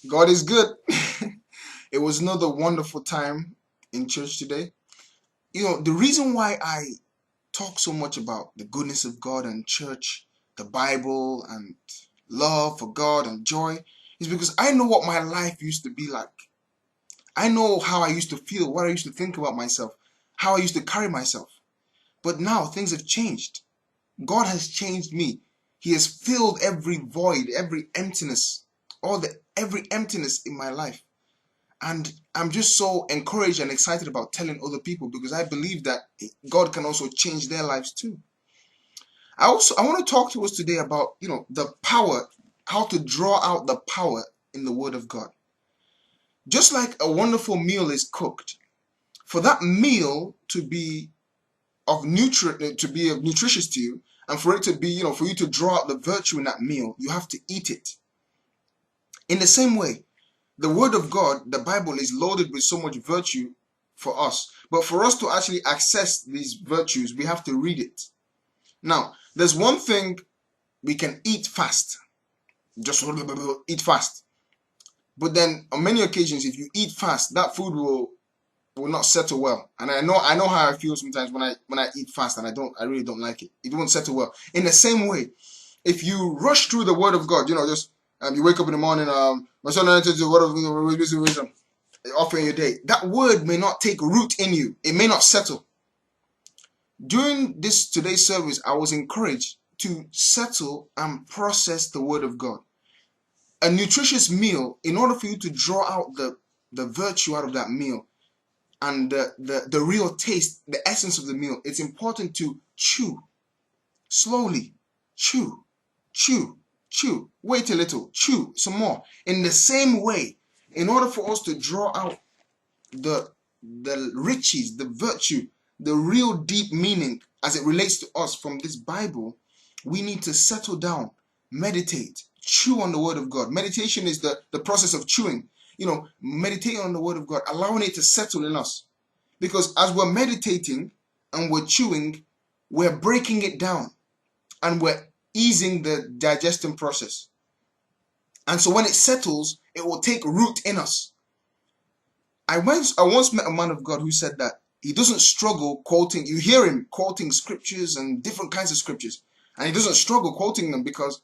God is good. It was another wonderful time in church today. The reason why I talk so much about the goodness of God and church, the Bible, and love for God and joy is because I know what my life used to be like. I know how I used to feel, what I used to think about myself, how I used to carry myself. But now things have changed. God has changed me. He has filled every void, every emptiness, every emptiness in my life. And I'm just so encouraged and excited about telling other people because I believe that God can also change their lives too. I want to talk to us today about, the power, how to draw out the power in the Word of God. Just like a wonderful meal is cooked, for that meal to be nutritious to you, and for it to be, for you to draw out the virtue in that meal, you have to eat it. In the same way, the Word of God, the Bible, is loaded with so much virtue for us. But for us to actually access these virtues, we have to read it. Now, there's one thing we can eat fast. Just eat fast. But then on many occasions, if you eat fast, that food will not settle well. And I know how I feel sometimes when I eat fast and I really don't like it. It won't settle well. In the same way, if you rush through the Word of God, you wake up in the morning, my son entered the Word of wisdom, offering your day. That word may not take root in you. It may not settle. During today's service, I was encouraged to settle and process the Word of God. A nutritious meal, in order for you to draw out the virtue out of that meal and the real taste, the essence of the meal, it's important to chew slowly. Chew, chew, chew. Wait a little, chew some more. In the same way, in order for us to draw out the riches, the virtue, the real deep meaning as it relates to us from this Bible, we need to settle down, meditate, chew on the Word of God. Meditation is the process of chewing. Meditating on the Word of God, allowing it to settle in us. Because as we're meditating and we're chewing, we're breaking it down and we're easing the digestion process. And so when it settles, it will take root in us. I once met a man of God who said that he doesn't struggle quoting, you hear him quoting scriptures and different kinds of scriptures, and he doesn't struggle quoting them because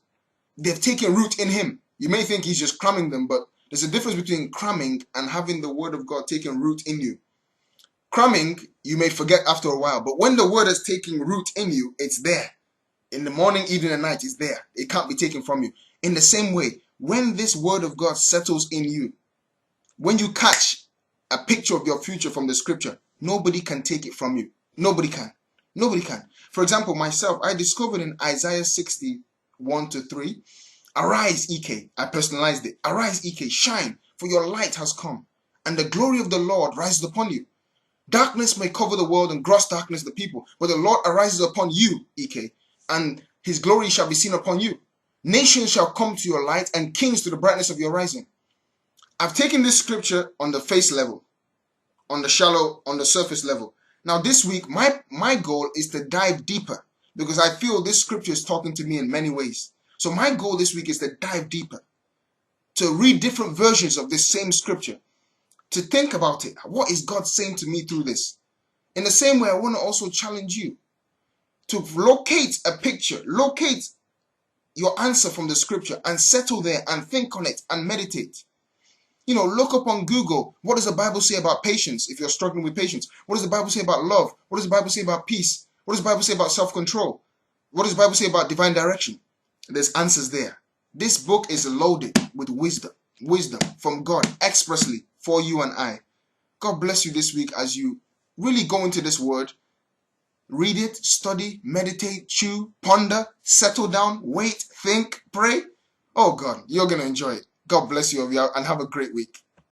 they've taken root in him. You may think he's just cramming them, but there's a difference between cramming and having the Word of God taking root in you. Cramming, you may forget after a while, but when the Word is taking root in you, it's there. In the morning, evening, and night, it's there. It can't be taken from you. In the same way, when this Word of God settles in you, when you catch a picture of your future from the scripture, nobody can take it from you. Nobody can. Nobody can. For example, myself, I discovered in Isaiah 61-3, arise, Ike. I personalized it. Arise, Ike, shine, for your light has come, and the glory of the Lord rises upon you. Darkness may cover the world and gross darkness the people, but the Lord arises upon you, Ike, and his glory shall be seen upon you. Nations shall come to your light, and kings to the brightness of your rising. I've taken this scripture on the face level, on the surface level. Now this week, my goal is to dive deeper because I feel this scripture is talking to me in many ways. So my goal this week is to dive deeper, to read different versions of this same scripture, to think about it. What is God saying to me through this? In the same way, I want to also challenge you to locate a picture, locate your answer from the scripture and settle there and think on it and meditate. Look up on Google. What does the Bible say about patience if you're struggling with patience? What does the Bible say about love? What does the Bible say about peace? What does the Bible say about self-control? What does the Bible say about divine direction? There's answers there. This book is loaded with wisdom from God expressly for you and I. God bless you this week as you really go into this word. Read it, study, meditate, chew, ponder, settle down, wait, think, pray. Oh God, you're going to enjoy it. God bless you and have a great week.